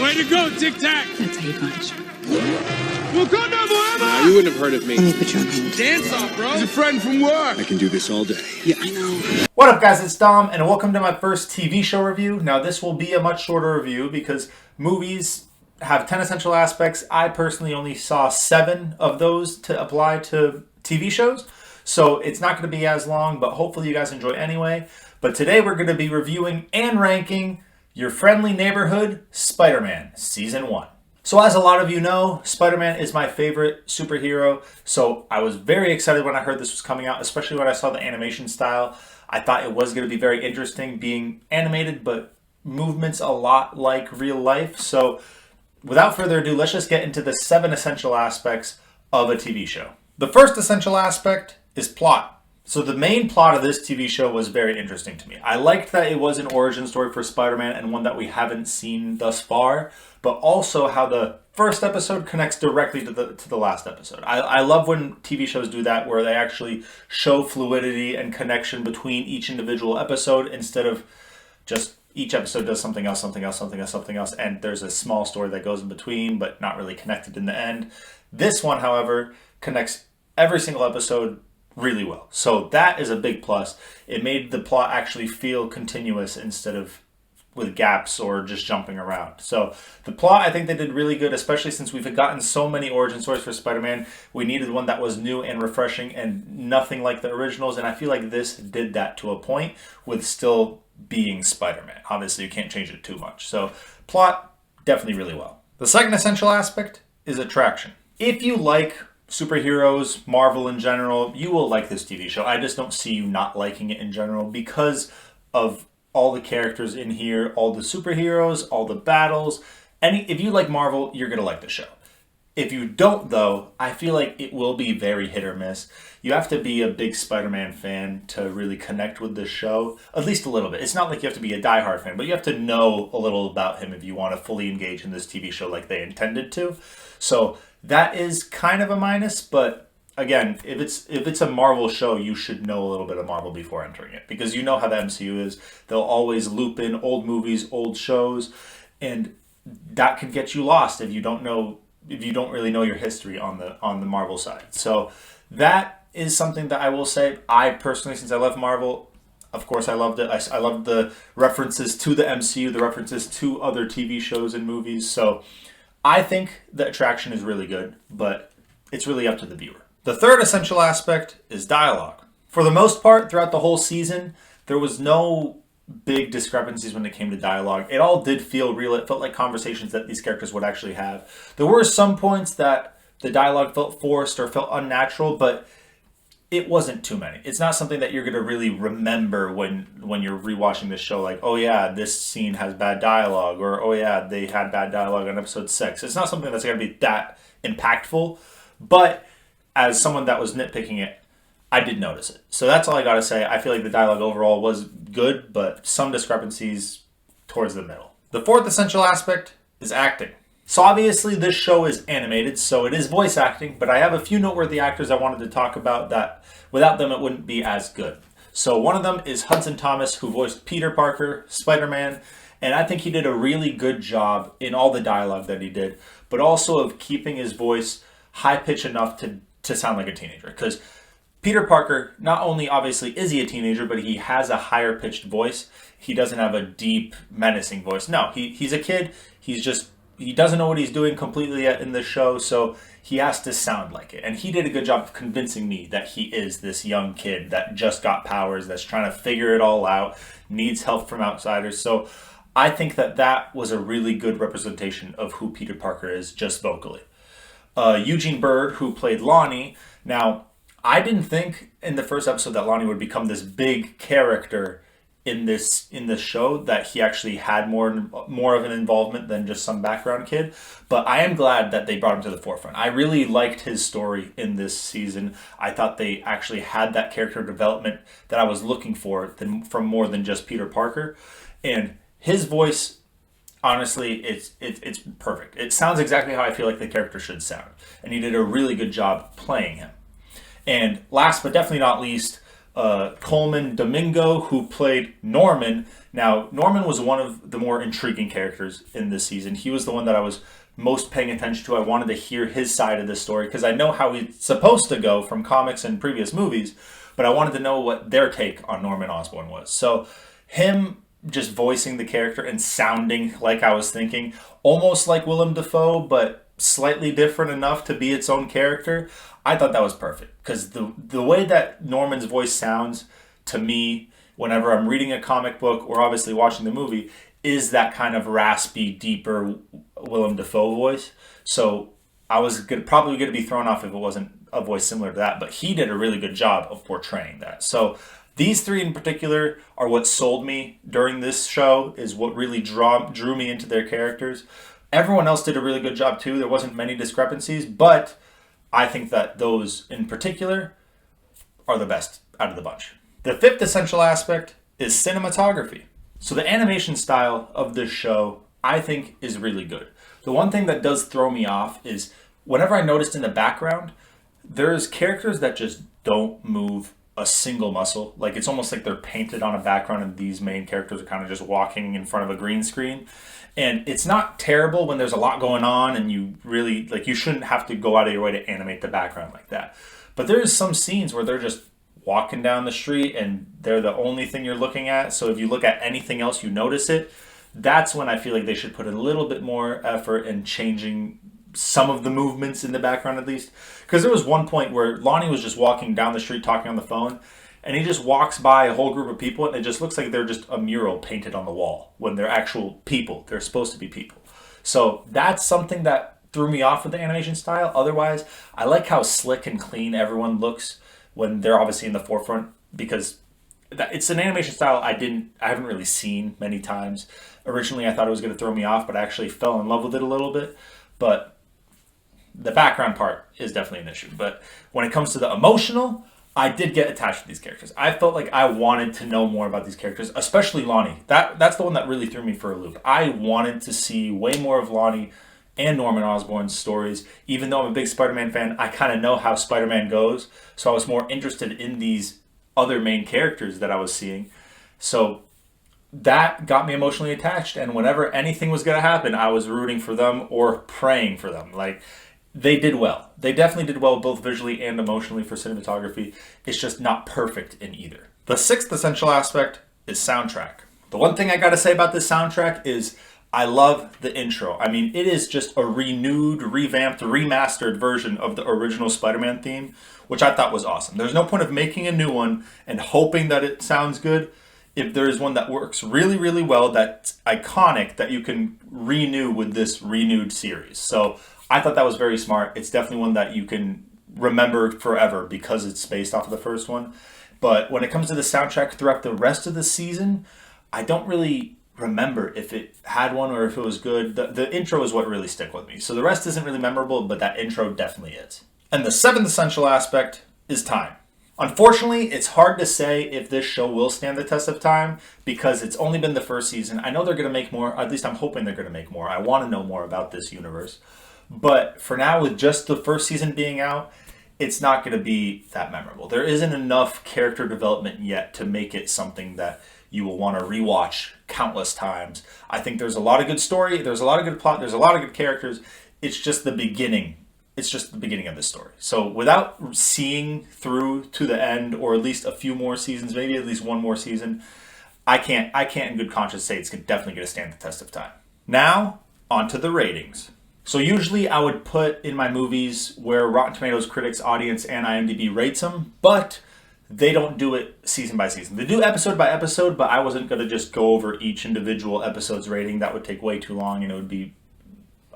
Way to go, Tic Tac! That's how you punch. Wakanda forever! You wouldn't have heard of me. Let me put you on hold. Dance off, bro! He's a friend from work! I can do this all day. Yeah, I know. What up, guys? It's Dom, and welcome to my first TV show review. Now, this will be a much shorter review because movies have 10 essential aspects. I personally only saw 7 of those to apply to TV shows, so it's not going to be as long, but hopefully you guys enjoy anyway. But today we're going to be reviewing and ranking Your Friendly Neighborhood Spider-Man Season 1. So as a lot of you know, Spider-Man is my favorite superhero, so I was very excited when I heard this was coming out, especially when I saw the animation style. I thought it was going to be very interesting being animated, but movements a lot like real life. So without further ado, let's just get into the 7 essential aspects of a TV show. The first essential aspect is plot. So the main plot of this TV show was very interesting to me. I liked that it was an origin story for Spider-Man and one that we haven't seen thus far, but also how the first episode connects directly to the last episode. I love when TV shows do that, where they actually show fluidity and connection between each individual episode instead of just each episode does something else, something else, something else, something else, and there's a small story that goes in between, but not really connected in the end. This one, however, connects every single episode really well. So that is a big plus. It made the plot actually feel continuous instead of with gaps or just jumping around. So the plot, I think they did really good, especially since we've gotten so many origin stories for Spider-Man. We needed one that was new and refreshing and nothing like the originals, and I feel like this did that to a point with still being Spider-Man. Obviously, you can't change it too much. So plot, definitely really well. The second essential aspect is attraction. If you like superheroes, Marvel in general, you will like this TV show. I just don't see you not liking it in general because of all the characters in here, all the superheroes, all the battles. If you like Marvel, you're going to like the show. If you don't, though, I feel like it will be very hit or miss. You have to be a big Spider-Man fan to really connect with this show, at least a little bit. It's not like you have to be a diehard fan, but you have to know a little about him if you want to fully engage in this TV show like they intended to. So that is kind of a minus, but again, if it's a Marvel show, you should know a little bit of Marvel before entering it, because you know how the MCU is. They'll always loop in old movies, old shows, and that could get you lost if you don't really know your history on the Marvel side. So that is something that I will say. I personally, since I love Marvel, of course I loved it. I loved the references to the MCU, the references to other TV shows and movies. So I think the attraction is really good, but it's really up to the viewer. The third essential aspect is dialogue. For the most part, throughout the whole season, there was no big discrepancies when it came to dialogue. It all did feel real. It felt like conversations that these characters would actually have. There were some points that the dialogue felt forced or felt unnatural, but it wasn't too many. It's not something that you're going to really remember when you're rewatching this show, like, oh yeah, this scene has bad dialogue, or oh yeah, they had bad dialogue on episode 6. It's not something that's going to be that impactful, but as someone that was nitpicking it, I did notice it. So that's all I got to say. I feel like the dialogue overall was good, but some discrepancies towards the middle. The fourth essential aspect is acting. So obviously this show is animated, so it is voice acting, but I have a few noteworthy actors I wanted to talk about that without them it wouldn't be as good. So one of them is Hudson Thomas, who voiced Peter Parker, Spider-Man, and I think he did a really good job in all the dialogue that he did, but also of keeping his voice high-pitched enough to sound like a teenager. Because Peter Parker, not only obviously is he a teenager, but he has a higher pitched voice. He doesn't have a deep, menacing voice. No, he's a kid. He doesn't know what he's doing completely yet in the show, so he has to sound like it. And he did a good job of convincing me that he is this young kid that just got powers, that's trying to figure it all out, needs help from outsiders. So I think that was a really good representation of who Peter Parker is, just vocally. Eugene Bird, who played Lonnie. Now, I didn't think in the first episode that Lonnie would become this big character in this show, that he actually had more of an involvement than just some background kid. But I am glad that they brought him to the forefront. I really liked his story in this season. I thought they actually had that character development that I was looking for from more than just Peter Parker. And his voice, honestly, it's perfect. It sounds exactly how I feel like the character should sound. And he did a really good job playing him. And last but definitely not least, Coleman Domingo, who played Norman. Now, Norman was one of the more intriguing characters in this season. He was the one that I was most paying attention to. I wanted to hear his side of the story because I know how he's supposed to go from comics and previous movies, but I wanted to know what their take on Norman Osborn was. So him just voicing the character and sounding like I was thinking, almost like Willem Dafoe, but slightly different enough to be its own character, I thought that was perfect. Because the way that Norman's voice sounds to me whenever I'm reading a comic book or obviously watching the movie is that kind of raspy, deeper Willem Dafoe voice. So I was probably going to be thrown off if it wasn't a voice similar to that, but he did a really good job of portraying that. So these three in particular are what sold me during this show, is what really drew me into their characters. Everyone else did a really good job too. There wasn't many discrepancies, but I think that those in particular are the best out of the bunch. The fifth essential aspect is cinematography. So the animation style of this show, I think, is really good. The one thing that does throw me off is whenever I noticed in the background, there's characters that just don't move a single muscle. Like it's almost like they're painted on a background and these main characters are kind of just walking in front of a green screen. And it's not terrible when there's a lot going on and you really, like, you shouldn't have to go out of your way to animate the background like that. But there is some scenes where they're just walking down the street and they're the only thing you're looking at. So if you look at anything else, you notice it. That's when I feel like they should put a little bit more effort in changing some of the movements in the background at least. Because there was one point where Lonnie was just walking down the street talking on the phone, and he just walks by a whole group of people and it just looks like they're just a mural painted on the wall when they're actual people. They're supposed to be people. So that's something that threw me off with the animation style. Otherwise, I like how slick and clean everyone looks when they're obviously in the forefront, because it's an animation style I haven't really seen many times. Originally I thought it was going to throw me off, but I actually fell in love with it a little bit. But the background part is definitely an issue. But when it comes to the emotional, I did get attached to these characters. I felt like I wanted to know more about these characters, especially Lonnie. That's the one that really threw me for a loop. I wanted to see way more of Lonnie and Norman Osborn's stories. Even though I'm a big Spider-Man fan, I kind of know how Spider-Man goes. So I was more interested in these other main characters that I was seeing. So that got me emotionally attached. And whenever anything was going to happen, I was rooting for them or praying for them. Like, they did well. They definitely did well both visually and emotionally for cinematography. It's just not perfect in either. The sixth essential aspect is soundtrack. The one thing I got to say about this soundtrack is I love the intro. I mean, it is just a renewed, revamped, remastered version of the original Spider-Man theme, which I thought was awesome. There's no point of making a new one and hoping that it sounds good if there is one that works really, really well, that's iconic, that you can renew with this renewed series. So I thought that was very smart. It's definitely one that you can remember forever because it's based off of the first one. But when it comes to the soundtrack throughout the rest of the season, I don't really remember if it had one or if it was good. The intro is what really stuck with me. So the rest isn't really memorable, but that intro definitely is. And the seventh essential aspect is time. Unfortunately, it's hard to say if this show will stand the test of time because it's only been the first season. I know they're going to make more. At least I'm hoping they're going to make more. I want to know more about this universe. But for now, with just the first season being out, it's not going to be that memorable. There isn't enough character development yet to make it something that you will want to rewatch countless times. I think there's a lot of good story. There's a lot of good plot. There's a lot of good characters. It's just the beginning. It's just the beginning of the story. So without seeing through to the end, or at least a few more seasons, maybe at least one more season, I can't in good conscience say it's definitely going to stand the test of time. Now, on to the ratings. So usually I would put in my movies where Rotten Tomatoes critics, audience, and IMDb rates them, but they don't do it season by season. They do episode by episode, but I wasn't going to just go over each individual episode's rating. That would take way too long and it would be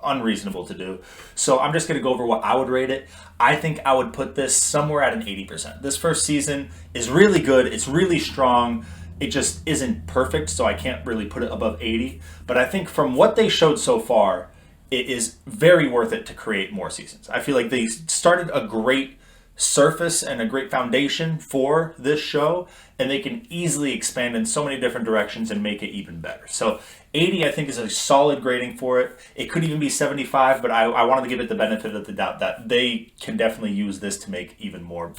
unreasonable to do. So I'm just going to go over what I would rate it. I think I would put this somewhere at an 80%. This first season is really good. It's really strong. It just isn't perfect, so I can't really put it above 80. But I think from what they showed so far, it is very worth it to create more seasons. I feel like they started a great surface and a great foundation for this show, and they can easily expand in so many different directions and make it even better. So 80, I think, is a solid grading for it. It could even be 75, but I wanted to give it the benefit of the doubt that they can definitely use this to make even more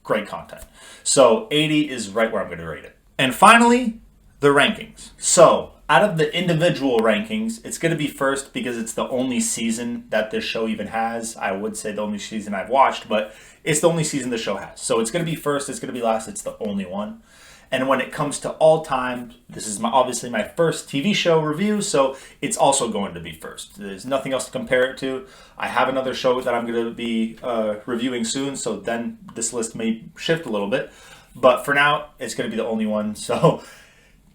great content. So 80 is right where I'm going to rate it. And finally, the rankings. So out of the individual rankings, it's going to be first because it's the only season that this show even has. I would say the only season I've watched, but it's the only season the show has. So it's going to be first, it's going to be last, it's the only one. And when it comes to all time, this is obviously my first TV show review, so it's also going to be first. There's nothing else to compare it to. I have another show that I'm going to be reviewing soon, so then this list may shift a little bit. But for now, it's going to be the only one. So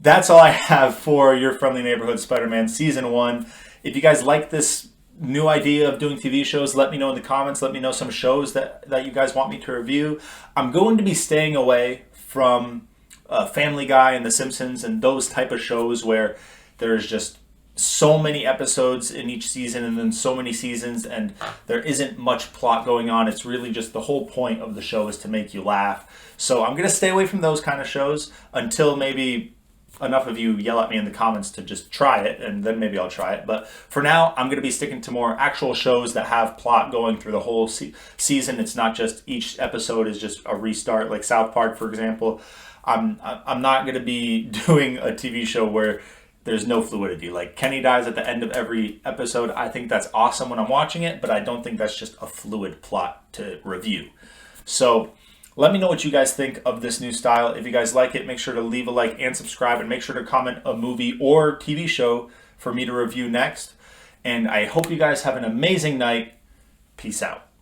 that's all I have for Your Friendly Neighborhood Spider-Man Season 1. If you guys like this new idea of doing TV shows, let me know in the comments. Let me know some shows that you guys want me to review. I'm going to be staying away from Family Guy and The Simpsons and those type of shows where there's just so many episodes in each season and then so many seasons and there isn't much plot going on. It's really just the whole point of the show is to make you laugh. So I'm going to stay away from those kind of shows until maybe enough of you yell at me in the comments to just try it, and then maybe I'll try it. But for now, I'm going to be sticking to more actual shows that have plot going through the whole season. It's not just each episode is just a restart, like South Park, for example. I'm not going to be doing a TV show where there's no fluidity. Like Kenny dies at the end of every episode. I think that's awesome when I'm watching it, but I don't think that's just a fluid plot to review. So let me know what you guys think of this new style. If you guys like it, make sure to leave a like and subscribe, and make sure to comment a movie or TV show for me to review next. And I hope you guys have an amazing night. Peace out.